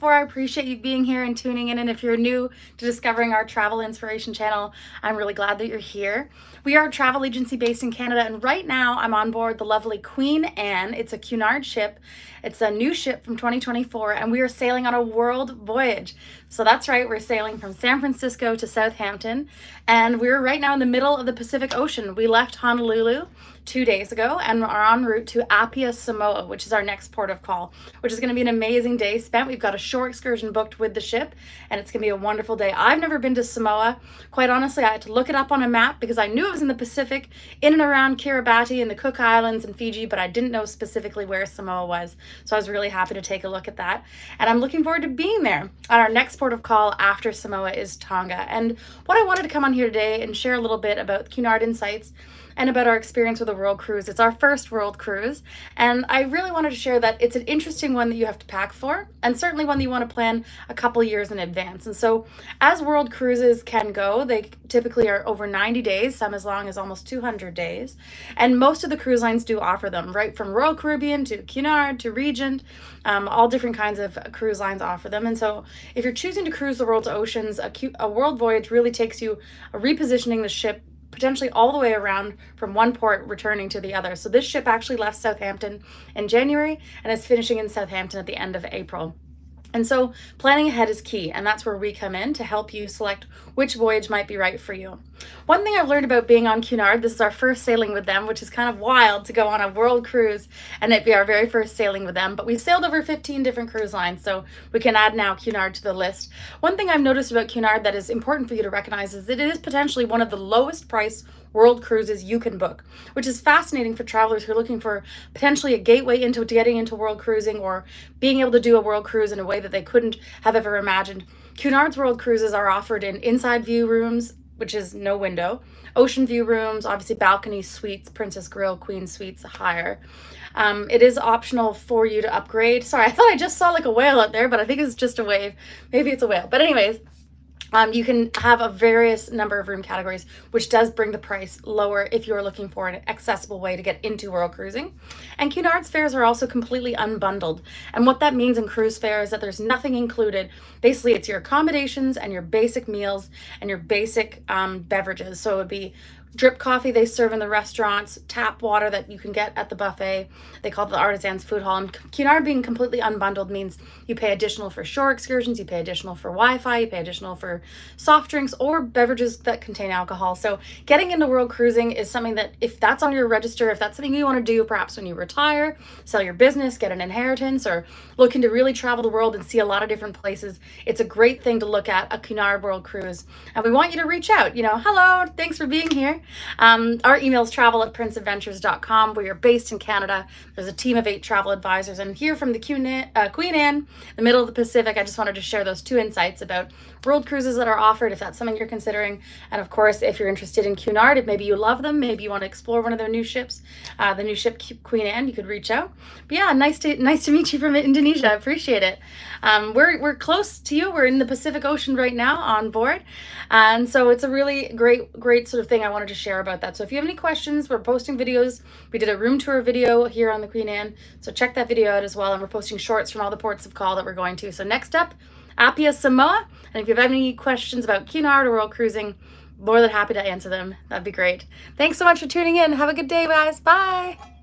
before. I appreciate you being here and tuning in. And if you're new to discovering our travel inspiration channel, I'm really glad that you're here. We are a travel agency based in Canada, and right now I'm on board the lovely Queen Anne. It's a Cunard ship. It's a new ship from 2024, and we are sailing on a world voyage. So that's right, we're sailing from San Francisco to Southampton, and we're right now in the middle of the Pacific Ocean. We left Honolulu 2 days ago and are en route to Apia, Samoa, which is our next port of call, which is going to be an amazing day spent. We've got a shore excursion booked with the ship, and it's going to be a wonderful day. I've never been to Samoa. Quite honestly, I had to look it up on a map because I knew it was in the Pacific, in and around Kiribati and the Cook Islands and Fiji, but I didn't know specifically where Samoa was. So I was really happy to take a look at that, and I'm looking forward to being there. And our next port of call after Samoa is Tonga. And what I wanted to come on here today and share a little bit about Cunard Insights and about our experience with a world cruise. It's our first world cruise, and I really wanted to share that it's an interesting one that you have to pack for, and certainly one that you want to plan a couple years in advance. And so as world cruises can go, they typically are over 90 days, some as long as almost 200 days, and most of the cruise lines do offer them, right from Royal Caribbean to Cunard to Regent. All different kinds of cruise lines offer them. And so if you're choosing to cruise the world's oceans, a world voyage really takes you repositioning the ship potentially all the way around from one port returning to the other. So this ship actually left Southampton in January and is finishing in Southampton at the end of April. And so planning ahead is key, and that's where we come in to help you select which voyage might be right for you. One thing I've learned about being on Cunard, this is our first sailing with them, which is kind of wild to go on a world cruise and it be our very first sailing with them, but we've sailed over 15 different cruise lines, so we can add now Cunard to the list. One thing I've noticed about Cunard that is important for you to recognize is that it is potentially one of the lowest price world cruises you can book, which is fascinating for travelers who are looking for potentially a gateway into getting into world cruising or being able to do a world cruise in a way that they couldn't have ever imagined. Cunard's world cruises are offered in inside view rooms, which is no window, ocean view rooms, obviously balcony suites, Princess Grill, Queen Suites higher. It is optional for you to upgrade. Sorry, I thought I just saw like a whale out there, but I think it's just a wave. Maybe it's a whale. But anyways, you can have a various number of room categories, which does bring the price lower if you're looking for an accessible way to get into world cruising. And Cunard's fares are also completely unbundled. And what that means in cruise fare is that there's nothing included. Basically, it's your accommodations and your basic meals and your basic beverages. So it would be drip coffee they serve in the restaurants, tap water that you can get at the buffet. They call it the Artisan's Food Hall. And Cunard being completely unbundled means you pay additional for shore excursions, you pay additional for Wi-Fi, you pay additional for soft drinks or beverages that contain alcohol. So getting into world cruising is something that if that's on your register, if that's something you want to do perhaps when you retire, sell your business, get an inheritance, or looking to really travel the world and see a lot of different places, it's a great thing to look at, a Cunard world cruise. And we want you to reach out, hello, thanks for being here. Our email is travel@princeadventures.com. We are based in Canada. There's a team of 8 travel advisors, and here from the Queen Anne, the middle of the Pacific, I just wanted to share those 2 insights about world cruises that are offered, if that's something you're considering. And of course, if you're interested in Cunard, if maybe you love them, maybe you want to explore one of their new ships, the new ship Queen Anne, you could reach out. But yeah, nice to meet you from Indonesia. I appreciate it. We're close to you. We're in the Pacific Ocean right now on board, and so it's a really great sort of thing I wanted to share about that. So if you have any questions, we're posting videos. We did a room tour video here on the Queen Anne, so check that video out as well. And we're posting shorts from all the ports of call that we're going to. So next up, Apia, Samoa. And if you have any questions about Cunard or world cruising, more than happy to answer them. That'd be great. Thanks so much for tuning in. Have a good day, guys. Bye.